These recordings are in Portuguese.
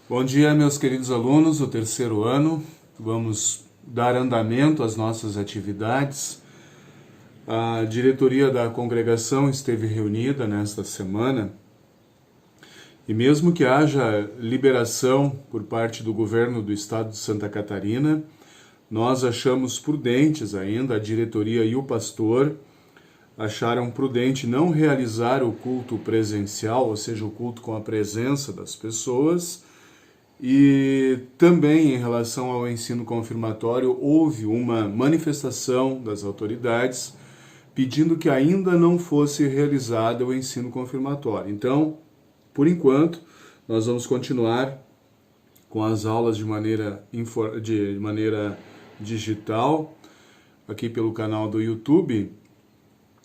Bom dia, meus queridos alunos do terceiro ano. Vamos dar andamento às nossas atividades. A diretoria da congregação esteve reunida nesta semana e mesmo que haja liberação por parte do governo do estado de Santa Catarina, nós achamos prudentes ainda, a diretoria e o pastor acharam prudente não realizar o culto presencial, ou seja, o culto com a presença das pessoas. E também em relação ao ensino confirmatório, houve uma manifestação das autoridades pedindo que ainda não fosse realizado o ensino confirmatório. Então, por enquanto, nós vamos continuar com as aulas de maneira digital, aqui pelo canal do YouTube.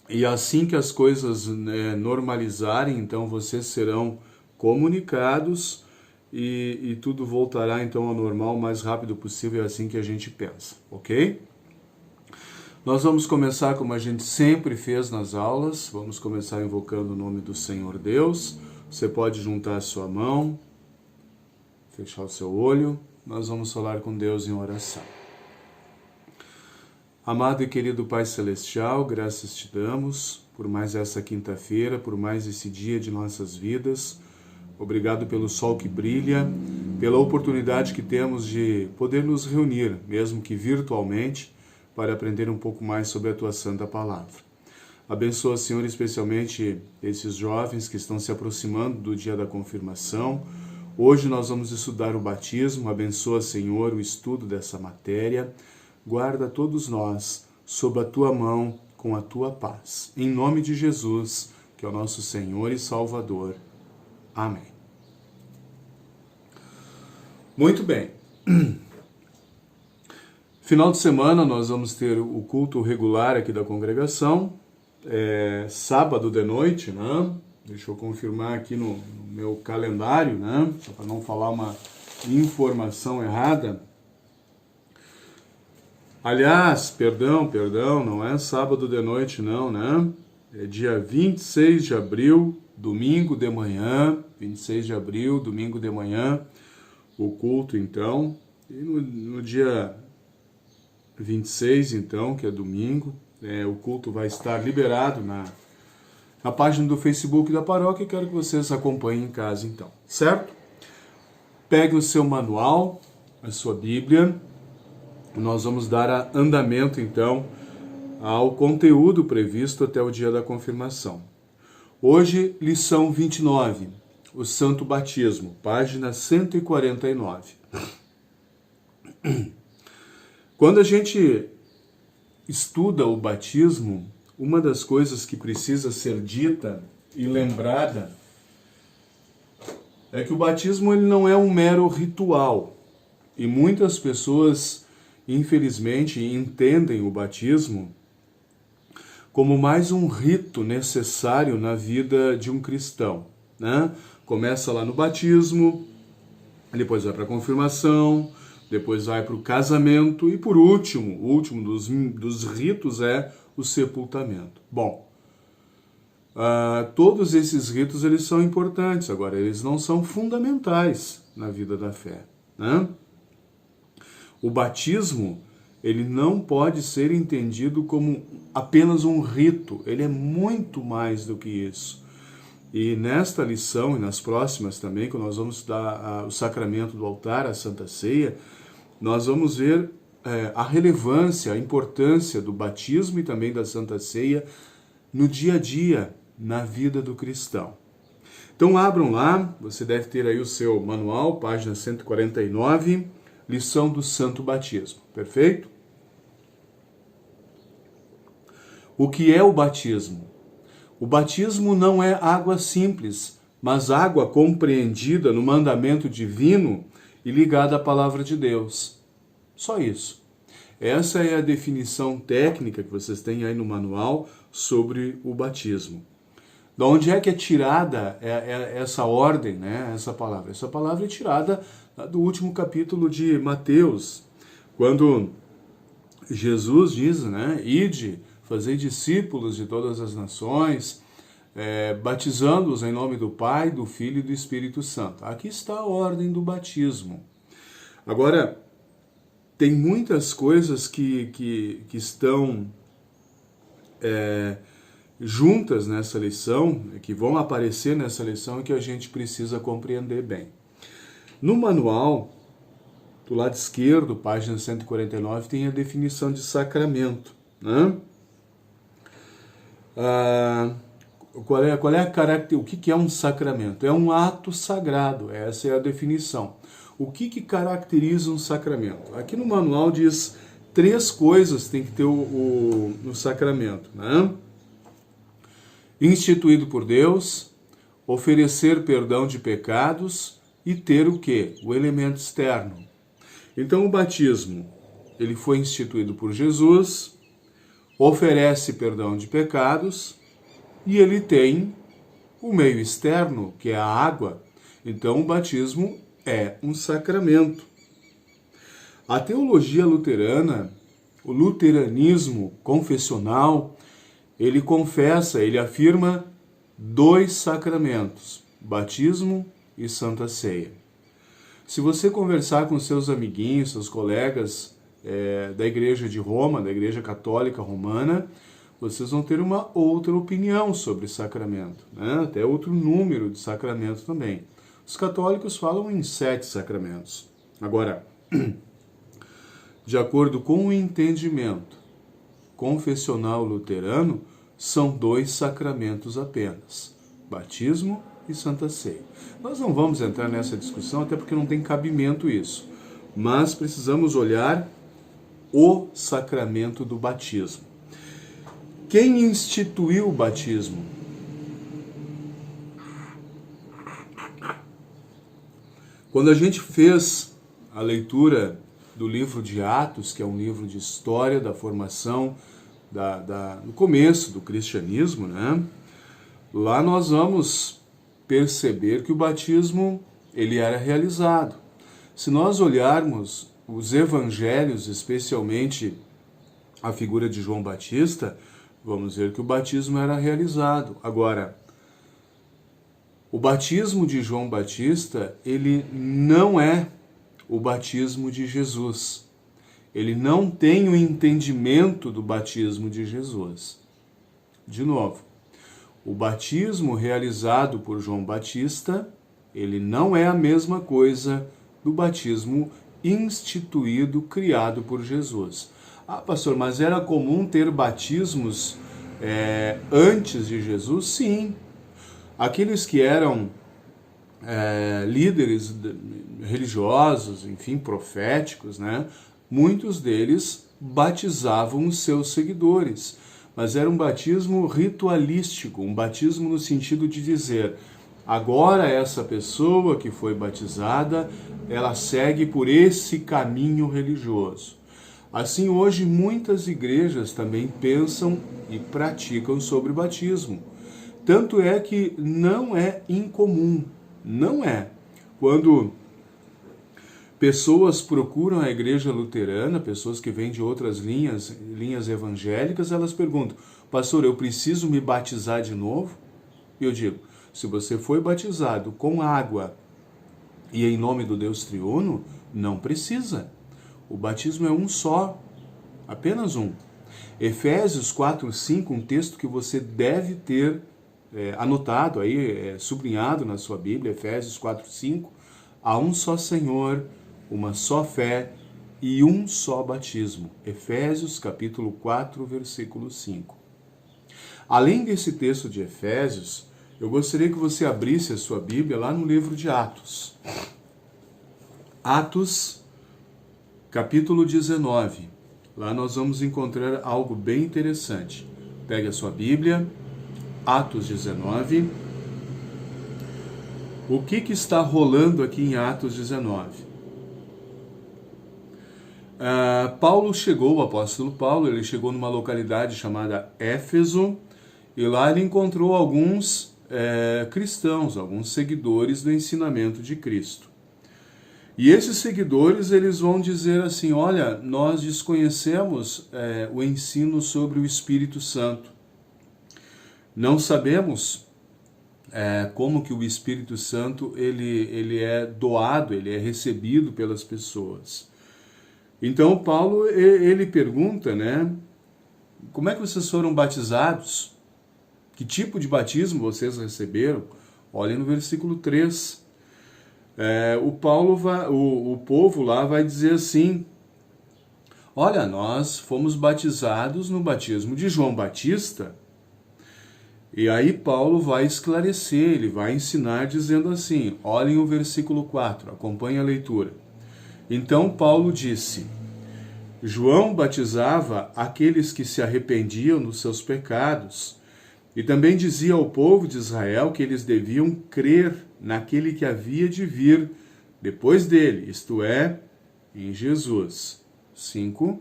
E assim que as coisas normalizarem, então vocês serão comunicados e tudo voltará então ao normal o mais rápido possível, é assim que a gente pensa, ok? Nós vamos começar como a gente sempre fez nas aulas, vamos começar invocando o nome do Senhor Deus. Você pode juntar a sua mão, fechar o seu olho, nós vamos falar com Deus em oração. Amado e querido Pai Celestial, graças te damos por mais essa quinta-feira, por mais esse dia de nossas vidas. Obrigado pelo sol que brilha, pela oportunidade que temos de poder nos reunir, mesmo que virtualmente, para aprender um pouco mais sobre a Tua Santa Palavra. Abençoa, Senhor, especialmente esses jovens que estão se aproximando do dia da confirmação. Hoje nós vamos estudar o batismo. Abençoa, Senhor, o estudo dessa matéria. Guarda todos nós sob a Tua mão com a Tua paz. Em nome de Jesus, que é o nosso Senhor e Salvador. Amém. Muito bem. Final de semana nós vamos ter o culto regular aqui da congregação, sábado de noite, né? Deixa eu confirmar aqui no meu calendário, né? Só para não falar uma informação errada. Aliás, perdão, não é sábado de noite não, né? É dia 26 de abril, domingo de manhã, 26 de abril, domingo de manhã, o culto então. E no dia 26 então, que é domingo, o culto vai estar liberado na página do Facebook da paróquia e quero que vocês acompanhem em casa então, certo? Pegue o seu manual, a sua Bíblia, nós vamos dar andamento então ao conteúdo previsto até o dia da confirmação. Hoje, lição 29, o Santo Batismo, página 149. Quando a gente estuda o batismo, uma das coisas que precisa ser dita e lembrada é que o batismo ele não é um mero ritual. E muitas pessoas, infelizmente, entendem o batismo como mais um rito necessário na vida de um cristão, né? Começa lá no batismo, depois vai para a confirmação, depois vai para o casamento e por último, o último dos ritos é o sepultamento. Bom, todos esses ritos eles são importantes, agora eles não são fundamentais na vida da fé, né? O batismo ele não pode ser entendido como apenas um rito, ele é muito mais do que isso. E nesta lição e nas próximas também, quando nós vamos estudar o sacramento do altar, a Santa Ceia, nós vamos ver a relevância, a importância do batismo e também da Santa Ceia no dia a dia, na vida do cristão. Então abram lá, você deve ter aí o seu manual, página 149, lição do Santo Batismo, perfeito? O que é o batismo? O batismo não é água simples, mas água compreendida no mandamento divino e ligada à palavra de Deus. Só isso. Essa é a definição técnica que vocês têm aí no manual sobre o batismo. De onde é que é tirada essa ordem, né? Essa palavra? Essa palavra é tirada do último capítulo de Mateus, quando Jesus diz, né? Ide, fazei discípulos de todas as nações, batizando-os em nome do Pai, do Filho e do Espírito Santo. Aqui está a ordem do batismo. Agora, tem muitas coisas que estão juntas nessa lição, que vão aparecer nessa lição e que a gente precisa compreender bem. No manual, do lado esquerdo, página 149, tem a definição de sacramento, né? Qual é a característica? O que é um sacramento? É um ato sagrado, essa é a definição. O que caracteriza um sacramento? Aqui no manual diz 3 coisas tem que ter no sacramento, né? Instituído por Deus, oferecer perdão de pecados e ter o quê? O elemento externo. Então o batismo, ele foi instituído por Jesus, oferece perdão de pecados e ele tem o meio externo, que é a água. Então o batismo é um sacramento. A teologia luterana, o luteranismo confessional, ele confessa, ele afirma 2 sacramentos, batismo e Santa Ceia. Se você conversar com seus amiguinhos, seus colegas da Igreja de Roma, da Igreja Católica Romana, vocês vão ter uma outra opinião sobre sacramento, né? Até outro número de sacramentos também. Os católicos falam em 7 sacramentos. Agora, de acordo com o entendimento confessional luterano, são 2 sacramentos apenas, batismo e Santa Ceia. Nós não vamos entrar nessa discussão, até porque não tem cabimento isso, mas precisamos olhar o sacramento do batismo. Quem instituiu o batismo? Quando a gente fez a leitura do livro de Atos, que é um livro de história da formação no começo do cristianismo, né? Lá nós vamos perceber que o batismo ele era realizado. Se nós olharmos os evangelhos, especialmente a figura de João Batista, vamos ver que o batismo era realizado. Agora, o batismo de João Batista, ele não é o batismo de Jesus. Ele não tem o entendimento do batismo de Jesus. De novo, o batismo realizado por João Batista, ele não é a mesma coisa do batismo instituído, criado por Jesus. Ah, pastor, mas era comum ter batismos antes de Jesus? Sim. Aqueles que eram líderes religiosos, enfim, proféticos, né? Muitos deles batizavam os seus seguidores, mas era um batismo ritualístico, um batismo no sentido de dizer, agora essa pessoa que foi batizada, ela segue por esse caminho religioso. Assim, hoje, muitas igrejas também pensam e praticam sobre batismo. Tanto é que não é incomum, não é. Quando pessoas procuram a igreja luterana, pessoas que vêm de outras linhas evangélicas, elas perguntam, pastor, eu preciso me batizar de novo? E eu digo, se você foi batizado com água e em nome do Deus triuno, não precisa. O batismo é um só, apenas um. Efésios 4:5, um texto que você deve ter anotado aí, sublinhado na sua Bíblia, Efésios 4:5, há um só Senhor, uma só fé e um só batismo. Efésios capítulo 4, versículo 5. Além desse texto de Efésios, eu gostaria que você abrisse a sua Bíblia lá no livro de Atos. Atos, capítulo 19. Lá nós vamos encontrar algo bem interessante. Pegue a sua Bíblia, Atos 19. O que está rolando aqui em Atos 19? Paulo chegou, o apóstolo Paulo, ele chegou numa localidade chamada Éfeso, e lá ele encontrou alguns cristãos, alguns seguidores do ensinamento de Cristo. E esses seguidores, eles vão dizer assim, olha, nós desconhecemos o ensino sobre o Espírito Santo. Não sabemos como que o Espírito Santo ele é doado, ele é recebido pelas pessoas. Então Paulo ele pergunta, né? Como é que vocês foram batizados? Que tipo de batismo vocês receberam? Olhem no versículo 3. O povo lá vai dizer assim: olha, nós fomos batizados no batismo de João Batista. E aí Paulo vai esclarecer, ele vai ensinar dizendo assim, olhem o versículo 4, acompanhe a leitura. Então Paulo disse: João batizava aqueles que se arrependiam dos seus pecados, e também dizia ao povo de Israel que eles deviam crer naquele que havia de vir depois dele, isto é, em Jesus. 5.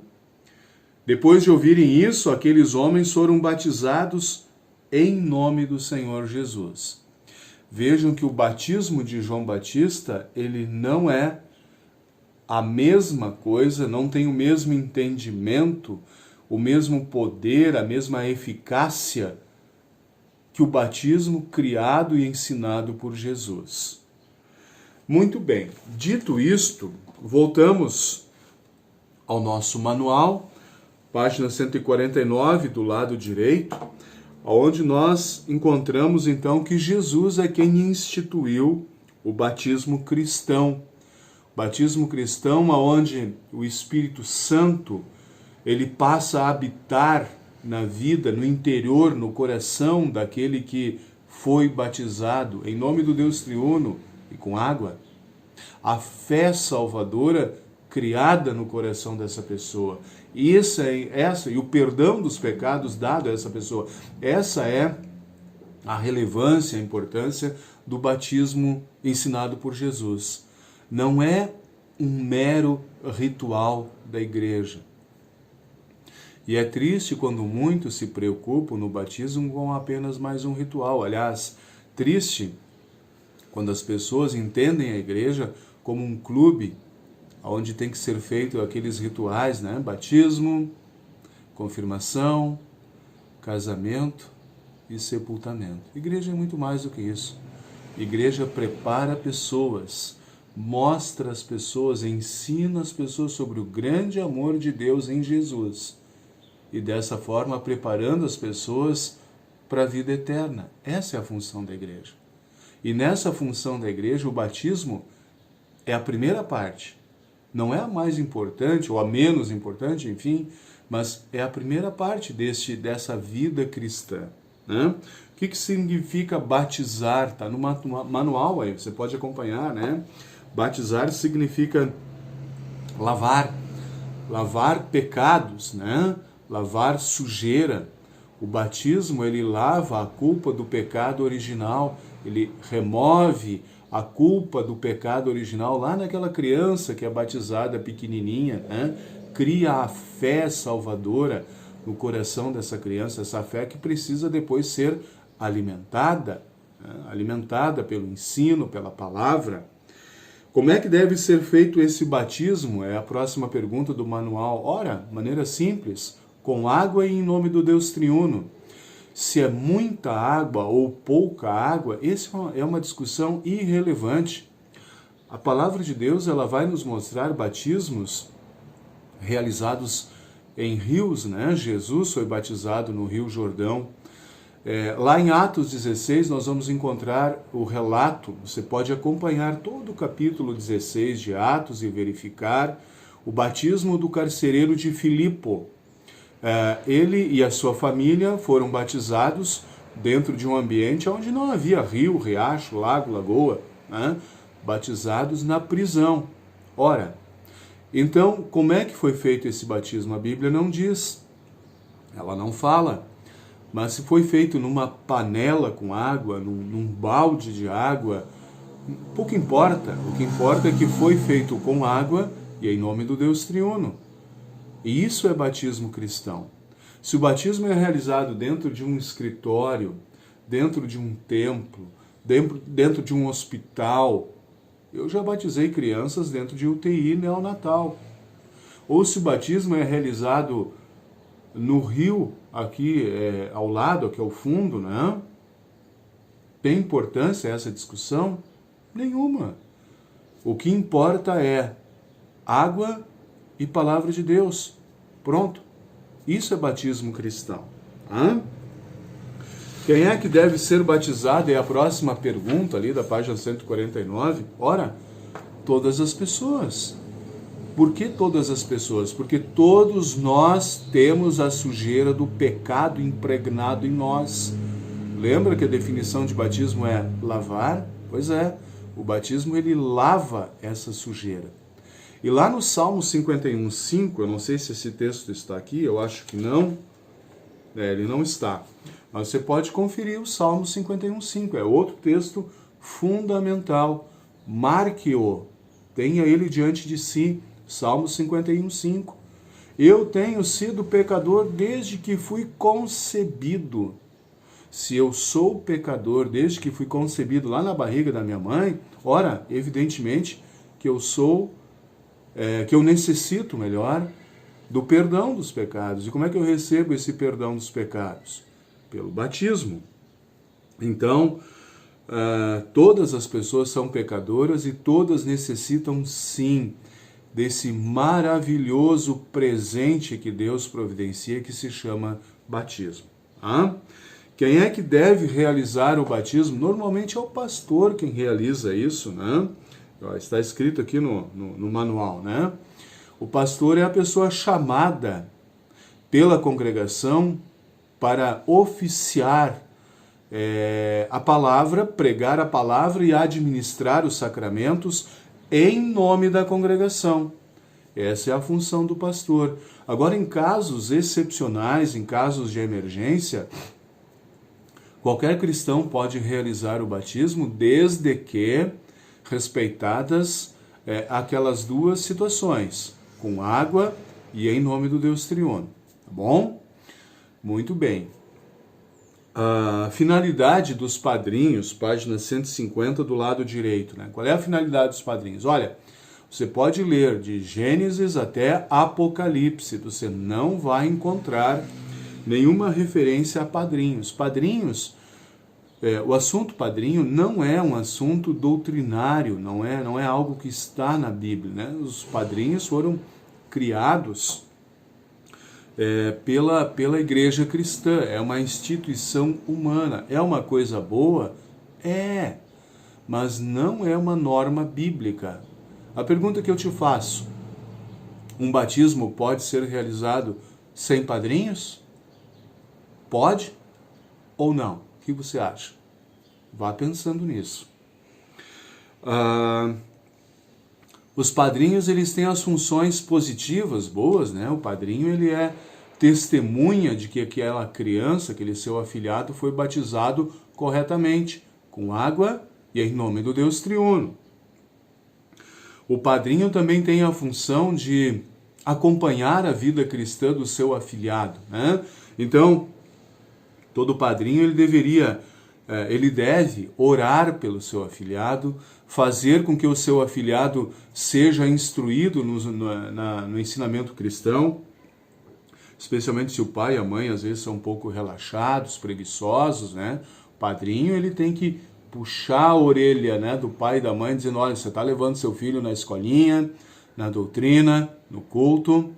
Depois de ouvirem isso, aqueles homens foram batizados em nome do Senhor Jesus. Vejam que o batismo de João Batista, ele não é a mesma coisa, não tem o mesmo entendimento, o mesmo poder, a mesma eficácia que o batismo criado e ensinado por Jesus. Muito bem, dito isto, voltamos ao nosso manual, página 149, do lado direito, onde nós encontramos então que Jesus é quem instituiu o batismo cristão. Batismo cristão onde o Espírito Santo ele passa a habitar na vida, no interior, no coração daquele que foi batizado em nome do Deus triuno e com água. A fé salvadora criada no coração dessa pessoa. E o perdão dos pecados dado a essa pessoa. Essa é a relevância, a importância do batismo ensinado por Jesus. Não é um mero ritual da igreja. E é triste quando muitos se preocupam no batismo com apenas mais um ritual. Aliás, triste quando as pessoas entendem a igreja como um clube onde tem que ser feito aqueles rituais, né? Batismo, confirmação, casamento e sepultamento. Igreja é muito mais do que isso. Igreja prepara pessoas, mostra as pessoas, ensina as pessoas sobre o grande amor de Deus em Jesus. E dessa forma preparando as pessoas para a vida eterna. Essa é a função da igreja. E nessa função da igreja, o batismo é a primeira parte. Não é a mais importante, ou a menos importante, enfim, mas é a primeira parte dessa vida cristã. Né? O que significa batizar? Está no manual aí, você pode acompanhar, né? Batizar significa lavar pecados, né? Lavar sujeira. O batismo, ele lava a culpa do pecado original, ele remove a culpa do pecado original lá naquela criança que é batizada pequenininha, né? Cria a fé salvadora no coração dessa criança, essa fé que precisa depois ser alimentada, né? Alimentada pelo ensino, pela palavra. Como é que deve ser feito esse batismo? É a próxima pergunta do manual. Ora, maneira simples, com água e em nome do Deus triuno. Se é muita água ou pouca água, essa é uma discussão irrelevante. A palavra de Deus ela vai nos mostrar batismos realizados em rios, né? Jesus foi batizado no Rio Jordão. Lá em Atos 16 nós vamos encontrar o relato, você pode acompanhar todo o capítulo 16 de Atos e verificar o batismo do carcereiro de Filipe. Ele e a sua família foram batizados dentro de um ambiente onde não havia rio, riacho, lago, lagoa, né? Batizados na prisão. Ora, então, como é que foi feito esse batismo? A Bíblia não diz, ela não fala, mas se foi feito numa panela com água, num balde de água, pouco importa. O que importa é que foi feito com água e em nome do Deus triuno. E isso é batismo cristão. Se o batismo é realizado dentro de um escritório, dentro de um templo, dentro de um hospital, eu já batizei crianças dentro de UTI neonatal. Ou se o batismo é realizado no rio, aqui ao lado, aqui ao fundo, né? Tem importância essa discussão? Nenhuma. O que importa é água e palavra de Deus. Pronto. Isso é batismo cristão. Hã? Quem é que deve ser batizado? É a próxima pergunta ali da página 149. Ora, todas as pessoas. Por que todas as pessoas? Porque todos nós temos a sujeira do pecado impregnado em nós. Lembra que a definição de batismo é lavar? Pois é, o batismo ele lava essa sujeira. E lá no Salmo 51:5, eu não sei se esse texto está aqui, eu acho que não, ele não está. Mas você pode conferir o Salmo 51:5, é outro texto fundamental. Marque-o, tenha ele diante de si, Salmo 51:5. Eu tenho sido pecador desde que fui concebido. Se eu sou pecador desde que fui concebido lá na barriga da minha mãe, ora, evidentemente que eu necessito, melhor, do perdão dos pecados. E como é que eu recebo esse perdão dos pecados? Pelo batismo. Então, todas as pessoas são pecadoras e todas necessitam, sim, desse maravilhoso presente que Deus providencia, que se chama batismo. Quem é que deve realizar o batismo? Normalmente é o pastor quem realiza isso, né? Está escrito aqui no manual, né? O pastor é a pessoa chamada pela congregação para oficiar a palavra, pregar a palavra e administrar os sacramentos em nome da congregação. Essa é a função do pastor. Agora, em casos excepcionais, em casos de emergência, qualquer cristão pode realizar o batismo desde que respeitadas aquelas duas situações, com água e em nome do Deus Triuno. Tá bom? Muito bem. A finalidade dos padrinhos, página 150 do lado direito, né? Qual é a finalidade dos padrinhos? Olha, você pode ler de Gênesis até Apocalipse, você não vai encontrar nenhuma referência a padrinhos. Padrinhos, o assunto padrinho não é um assunto doutrinário, não é algo que está na Bíblia, né? Os padrinhos foram criados pela igreja cristã, é uma instituição humana. É uma coisa boa? É, mas não é uma norma bíblica. A pergunta que eu te faço, um batismo pode ser realizado sem padrinhos? Pode ou não? O que você acha? Vá pensando nisso. Os padrinhos, eles têm as funções positivas, boas, né? O padrinho, ele é testemunha de que aquela criança, aquele seu afilhado, foi batizado corretamente, com água e em nome do Deus Triuno. O padrinho também tem a função de acompanhar a vida cristã do seu afilhado, né? Então, todo padrinho, ele deve orar pelo seu afilhado, fazer com que o seu afilhado seja instruído no ensinamento cristão, especialmente se o pai e a mãe às vezes são um pouco relaxados, preguiçosos, né? O padrinho, ele tem que puxar a orelha, né, do pai e da mãe, dizendo, olha, você está levando seu filho na escolinha, na doutrina, no culto.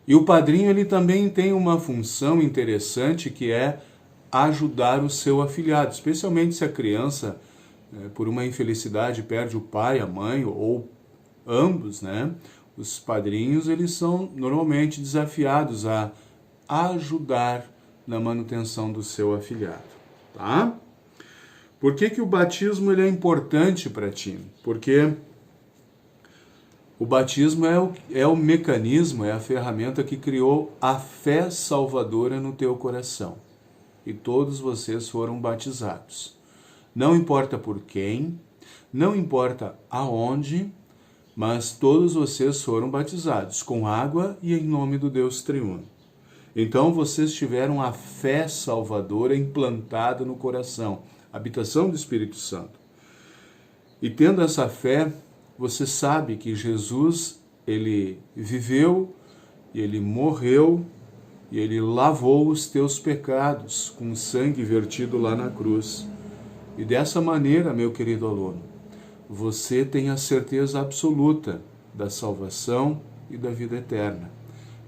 E o padrinho, ele também tem uma função interessante, que é ajudar o seu afilhado, especialmente se a criança, por uma infelicidade, perde o pai, a mãe, ou ambos, né? Os padrinhos, eles são normalmente desafiados a ajudar na manutenção do seu afilhado, tá? Por que o batismo ele é importante para ti? Porque o batismo é o mecanismo, é a ferramenta que criou a fé salvadora no teu coração. E todos vocês foram batizados. Não importa por quem, não importa aonde, mas todos vocês foram batizados com água e em nome do Deus Triuno. Então vocês tiveram a fé salvadora implantada no coração, habitação do Espírito Santo. E tendo essa fé, você sabe que Jesus, ele viveu, ele morreu e Ele lavou os teus pecados com sangue vertido lá na cruz. E dessa maneira, meu querido aluno, você tem a certeza absoluta da salvação e da vida eterna.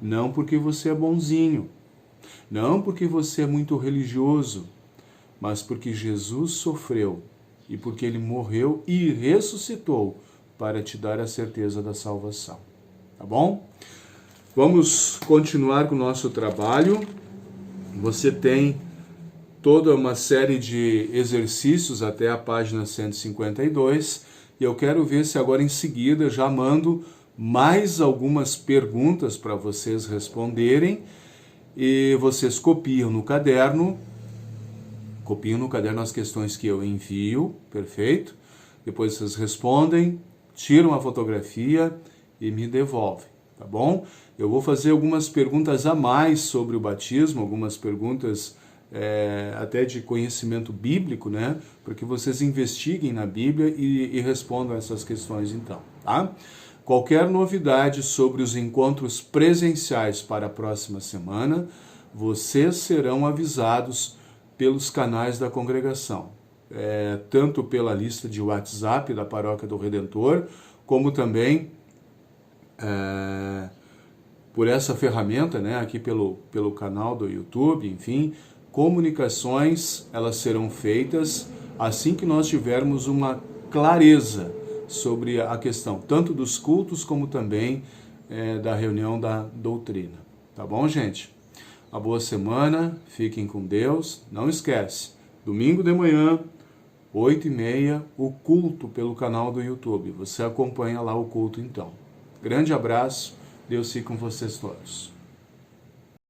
Não porque você é bonzinho, não porque você é muito religioso, mas porque Jesus sofreu e porque Ele morreu e ressuscitou para te dar a certeza da salvação. Tá bom? Vamos continuar com o nosso trabalho. Você tem toda uma série de exercícios até a página 152 e eu quero ver se agora em seguida já mando mais algumas perguntas para vocês responderem e vocês copiam no caderno as questões que eu envio, perfeito? Depois vocês respondem, tiram a fotografia e me devolvem, tá bom? Eu vou fazer algumas perguntas a mais sobre o batismo, algumas perguntas até de conhecimento bíblico, né? Para que vocês investiguem na Bíblia e respondam essas questões então, tá? Qualquer novidade sobre os encontros presenciais para a próxima semana, vocês serão avisados pelos canais da congregação, tanto pela lista de WhatsApp da Paróquia do Redentor, como também por essa ferramenta, né, aqui pelo canal do YouTube, enfim, comunicações, elas serão feitas assim que nós tivermos uma clareza sobre a questão, tanto dos cultos como também da reunião da doutrina. Tá bom, gente? Uma boa semana, fiquem com Deus. Não esquece, domingo de manhã, 8h30, o culto pelo canal do YouTube. Você acompanha lá o culto então. Grande abraço, Deus fique com vocês todos.